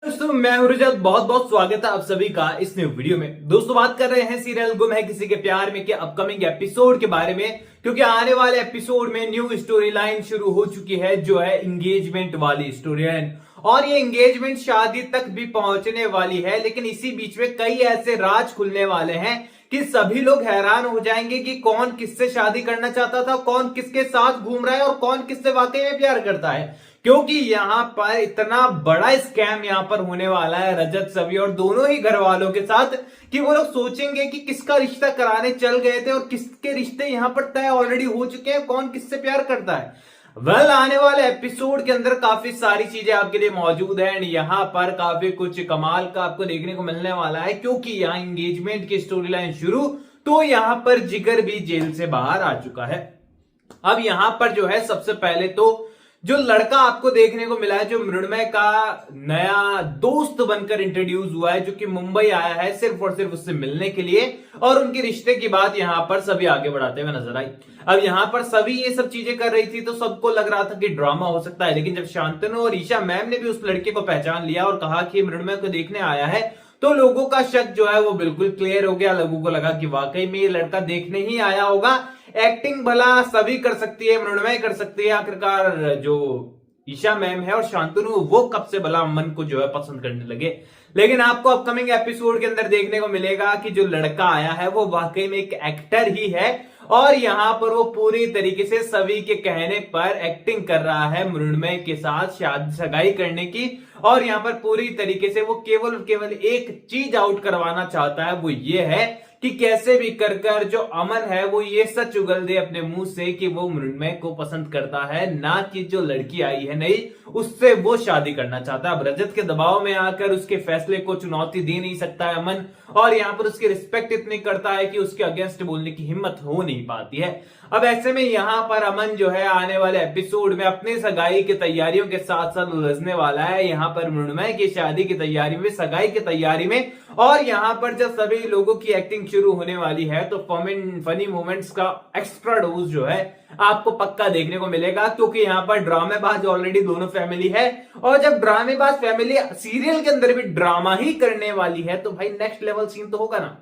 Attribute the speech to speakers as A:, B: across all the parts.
A: दोस्तों मैं हूं रजत। बहुत बहुत स्वागत है आप सभी का इस न्यू वीडियो में। दोस्तों बात कर रहे हैं सीरियल गुम है किसी के प्यार में के अपकमिंग एपिसोड के बारे में, क्योंकि आने वाले एपिसोड में न्यू स्टोरी लाइन शुरू हो चुकी है जो है एंगेजमेंट वाली स्टोरी लाइन। और ये एंगेजमेंट शादी तक भी पहुंचने वाली है, लेकिन इसी बीच में कई ऐसे राज खुलने वाले हैं कि सभी लोग हैरान हो जाएंगे कि कौन किससे शादी करना चाहता था, कौन किसके साथ घूम रहा है और कौन किससे वाकई में प्यार करता है। क्योंकि यहां पर इतना बड़ा स्कैम यहां पर होने वाला है रजत सभी और दोनों ही घर वालों के साथ कि वो लोग सोचेंगे कि किसका रिश्ता कराने चल गए थे और किसके रिश्ते यहां पर तय ऑलरेडी हो चुके हैं, कौन किससे प्यार करता है। आने वाले एपिसोड के अंदर काफी सारी चीजें आपके लिए मौजूद है एंड यहाँ पर काफी कुछ कमाल का आपको देखने को मिलने वाला है, क्योंकि यहाँ एंगेजमेंट की स्टोरी लाइन शुरू तो यहाँ पर जिगर भी जेल से बाहर आ चुका है। अब यहाँ पर जो है सबसे पहले तो जो लड़का आपको देखने को मिला है, जो मृण्मय का नया दोस्त बनकर इंट्रोड्यूस हुआ है, जो कि मुंबई आया है सिर्फ और सिर्फ उससे मिलने के लिए, और उनके रिश्ते की बात यहां पर सभी आगे बढ़ाते हुए नजर आई। अब यहां पर सभी ये सब चीजें कर रही थी तो सबको लग रहा था कि ड्रामा हो सकता है, लेकिन जब शांतनु और ईशा मैम ने भी उस लड़के को पहचान लिया और कहा कि मृण्मय को देखने आया है, तो लोगों का शक जो है वो बिल्कुल क्लियर हो गया। लोगों को लगा कि वाकई में ये लड़का देखने ही आया होगा। एक्टिंग भला सभी कर सकती है, मृण्मय कर सकती है, आखिरकार जो ईशा मैम है और शांतनु वो कब से भला अमन को जो है पसंद करने लगे। लेकिन आपको अपकमिंग एपिसोड के अंदर देखने को मिलेगा कि जो लड़का आया है वो वाकई में एक एक्टर ही है और यहाँ पर वो पूरी तरीके से सभी के कहने पर एक्टिंग कर रहा है मृण्मय के साथ शादी सगाई करने की। और यहाँ पर पूरी तरीके से वो केवल एक चीज आउट करवाना चाहता है, वो ये है कि कैसे भी कर जो अमन है वो ये सच उगल दे अपने मुंह से कि वो मृण्मय को पसंद करता है, ना कि जो लड़की आई है नई उससे वो शादी करना चाहता है। अब रजत के दबाव में आकर उसके फैसले को चुनौती दे नहीं सकता है अमन, और यहाँ पर उसकी रिस्पेक्ट इतनी करता है कि उसके अगेंस्ट बोलने की हिम्मत हो नहीं पाती है। अब ऐसे में यहाँ पर अमन जो है आने वाले एपिसोड में अपनी सगाई की तैयारियों के साथ साथ उलझने वाला है, यहाँ पर मृण्मय की शादी की तैयारी में, सगाई की तैयारी में। और यहाँ पर जब सभी लोगों की एक्टिंग शुरू होने वाली है तो फनी मोमेंट्स का एक्स्ट्रा डोज जो है आपको पक्का देखने को मिलेगा, क्योंकि यहाँ पर ड्रामेबाज ऑलरेडी दोनों फैमिली है और जब ड्रामेबाज फैमिली सीरियल के अंदर भी ड्रामा ही करने वाली है तो भाई नेक्स्ट लेवल सीन तो होगा ना।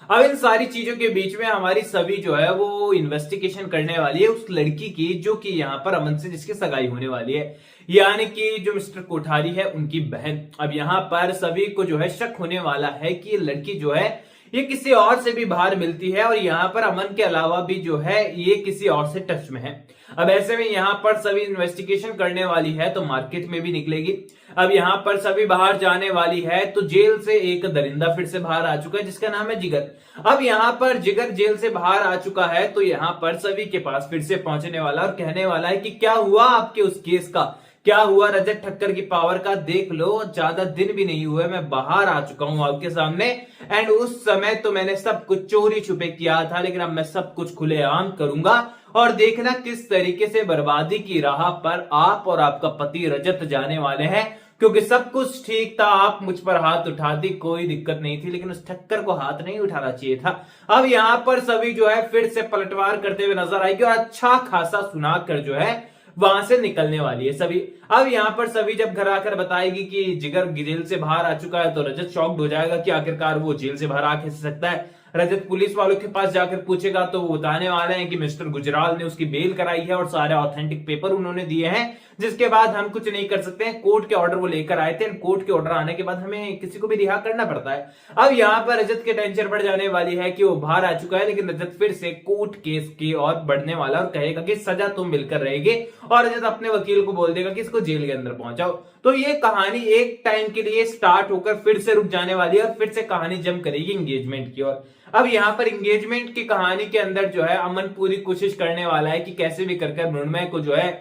A: अब इन सारी चीजों के बीच में हमारी सभी जो है वो इन्वेस्टिगेशन करने वाली है उस लड़की की जो कि यहाँ पर अमन से जिसकी सगाई होने वाली है, यानी कि जो मिस्टर कोठारी है उनकी बहन। अब यहाँ पर सभी को जो है शक होने वाला है कि ये लड़की जो है ये किसी और से भी बाहर मिलती है और यहाँ पर अमन के अलावा भी जो है ये किसी और से टच में है। अब ऐसे में यहाँ पर सभी इन्वेस्टिगेशन करने वाली है तो मार्केट में भी निकलेगी। अब यहाँ पर सभी बाहर जाने वाली है तो जेल से एक दरिंदा फिर से बाहर आ चुका है जिसका नाम है जिगर। अब यहाँ पर जिगर जेल से बाहर आ चुका है तो यहाँ पर सभी के पास फिर से पहुंचने वाला और कहने वाला है कि क्या हुआ आपके उस केस का, क्या हुआ रजत ठक्कर की पावर का, देख लो ज्यादा दिन भी नहीं हुए मैं बाहर आ चुका हूं आपके सामने। एंड उस समय तो मैंने सब कुछ चोरी छुपे किया था, लेकिन अब मैं सब कुछ खुलेआम करूंगा और देखना किस तरीके से बर्बादी की राह पर आप और आपका पति रजत जाने वाले हैं। क्योंकि सब कुछ ठीक था, आप मुझ पर हाथ उठाती कोई दिक्कत नहीं थी, लेकिन उस ठक्कर को हाथ नहीं उठाना चाहिए था। अब यहां पर सभी जो है फिर से पलटवार करते हुए नजर आएगी और अच्छा खासा सुनाकर जो है वहां से निकलने वाली है सभी। अब यहां पर सभी जब घर आकर बताएगी कि जिगर जेल से बाहर आ चुका है तो रजत शॉक्ड हो जाएगा कि आखिरकार वो जेल से बाहर आ कैसे सकता है। रजत पुलिस वालों के पास जाकर पूछेगा तो वो बताने वाले हैं कि मिस्टर गुजराल ने उसकी बेल कराई है और सारे ऑथेंटिक पेपर उन्होंने दिए हैं, जिसके बाद हम कुछ नहीं कर सकते हैं। कोर्ट के ऑर्डर वो लेकर आए थे, कोर्ट के ऑर्डर आने के बाद हमें किसी को भी रिहा करना पड़ता है। अब यहाँ पर रजत के टेंशन बढ़ जाने वाली है कि वो बाहर आ चुका है, लेकिन रजत फिर से कोर्ट केस की ओर बढ़ने वाला और कहेगा कि सजा तुम मिलकर रहेगी, और रजत अपने वकील को बोल देगा कि इसको जेल के अंदर पहुंचाओ। तो ये कहानी एक टाइम के लिए स्टार्ट होकर फिर से रुक जाने वाली है और फिर से कहानी जम करेगी एंगेजमेंट की ओर। अब यहाँ पर एंगेजमेंट की कहानी के अंदर जो है अमन पूरी कोशिश करने वाला है कि कैसे भी करके मृण्मय को जो है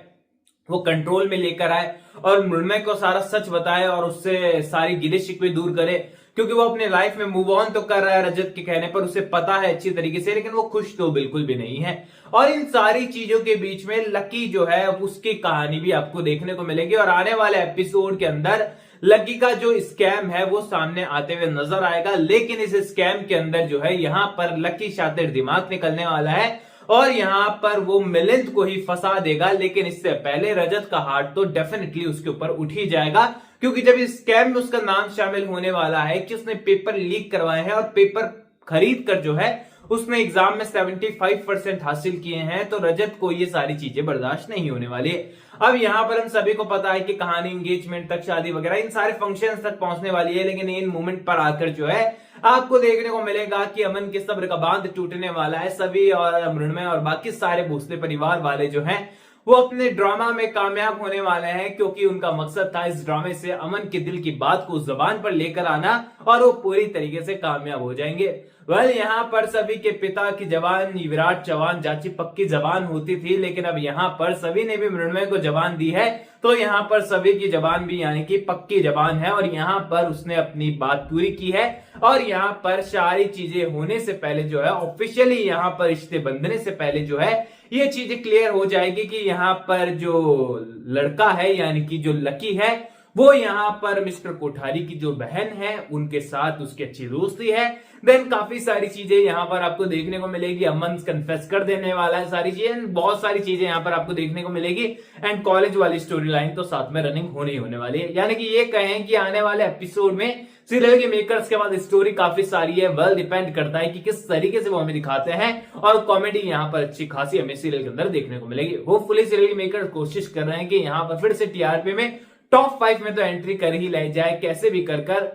A: वो कंट्रोल में लेकर आए और मृण्मय को सारा सच बताए और उससे सारी गिले शिकवे दूर करे, क्योंकि वो अपने लाइफ में मूव ऑन तो कर रहा है रजत के कहने पर, उसे पता है अच्छी तरीके से, लेकिन वो खुश तो बिल्कुल भी नहीं है। और इन सारी चीजों के बीच में लकी जो है उसकी कहानी भी आपको देखने को मिलेगी और आने वाले एपिसोड के अंदर लकी का जो स्कैम है वो सामने आते हुए नजर आएगा। लेकिन इस स्कैम के अंदर जो है यहाँ पर लकी शातिर दिमाग निकलने वाला है और यहाँ पर वो मिलिंद को ही फंसा देगा, लेकिन इससे पहले रजत का हार्ट तो डेफिनेटली उसके ऊपर उठ ही जाएगा, क्योंकि जब इस स्कैम में उसका नाम शामिल होने वाला है कि उसने पेपर लीक करवाए हैं और पेपर खरीद कर जो है उसने एग्जाम में 75% हासिल किए हैं, तो रजत को ये सारी चीजें बर्दाश्त नहीं होने वाली है। अब यहाँ पर हम सभी को पता है कि कहानी एंगेजमेंट तक, शादी वगैरह इन सारे फंक्शंस तक पहुंचने वाली है, लेकिन इन मोमेंट पर आकर जो है आपको देखने को मिलेगा कि अमन के सब्र का बांध टूटने वाला है। सभी और मृण्मय और बाकी सारे भोसले परिवार वाले जो हैं वो अपने ड्रामा में कामयाब होने वाले हैं, क्योंकि उनका मकसद था इस ड्रामे से अमन के दिल की बात को जुबान पर लेकर आना और वो पूरी तरीके से कामयाब हो जाएंगे। यहाँ पर सभी के पिता की जबान विराट चौहान जाची पक्की जबान होती थी, लेकिन अब यहाँ पर सभी ने भी मृण्मय को जबान दी है, तो यहाँ पर सभी की जबान भी यानी कि पक्की जबान है और यहाँ पर उसने अपनी बात पूरी की है। और यहाँ पर सारी चीजें होने से पहले जो है ऑफिशियली यहाँ पर रिश्ते बंधने से पहले जो है ये चीजें क्लियर हो जाएगी कि यहाँ पर जो लड़का है यानी कि जो लकी है वो यहाँ पर मिस्टर कोठारी की जो बहन है उनके साथ उसकी अच्छी दोस्ती है। देन काफी सारी चीजें यहाँ पर आपको देखने को मिलेगी। अमन कन्फेस कर देने वाला है सारी चीजें, बहुत सारी चीजें यहाँ पर आपको देखने को मिलेगी। एंड कॉलेज वाली स्टोरी लाइन तो साथ में रनिंग होने ही होने वाली है, यानी कि ये कहें कि आने वाले एपिसोड में सीरियल के मेकर्स के बाद स्टोरी काफी सारी है। वेल डिपेंड करता है कि किस तरीके से वो हमें दिखाते हैं और कॉमेडी यहाँ पर अच्छी खासी हमें सीरियल के अंदर देखने को मिलेगी। होपफुली सीरियल के मेकर्स कोशिश कर रहे हैं कि यहाँ पर फिर से टीआरपी में टॉप 5 में तो एंट्री कर ही ले जाए कैसे भी कर,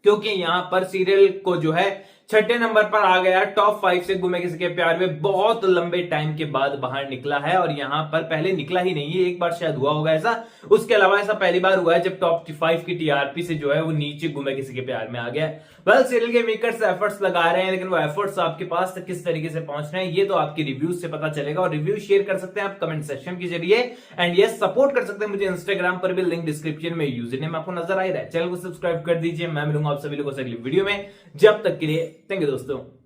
A: क्योंकि यहां पर सीरियल को जो है 6ठे नंबर पर आ गया। टॉप 5 से गुमे किसी के प्यार में बहुत लंबे टाइम के बाद बाहर निकला है और यहां पर पहले निकला ही नहीं है, एक बार शायद हुआ होगा ऐसा, उसके अलावा ऐसा पहली बार हुआ है जब टॉप 5 की टीआरपी से जो है वो नीचे गुमे किसी के प्यार में आ गया। वेल सीरियल के मेकर्स एफर्ट्स लगा रहे हैं, लेकिन वो एफर्ट्स आपके पास तक किस तरीके से पहुंच रहे हैं ये तो आपकी रिव्यूज से पता चलेगा। और रिव्यू शेयर कर सकते हैं आप कमेंट सेक्शन के जरिए, एंड यस सपोर्ट कर सकते हैं मुझे इंस्टाग्राम पर भी, लिंक डिस्क्रिप्शन में यूजर नेम आपको नजर आ रहा है। चैनल को सब्सक्राइब कर दीजिए। मैं मिलूंगा आप सभी लोगों से अगली वीडियो में, जब तक के लिए थैंक यू दोस्तों।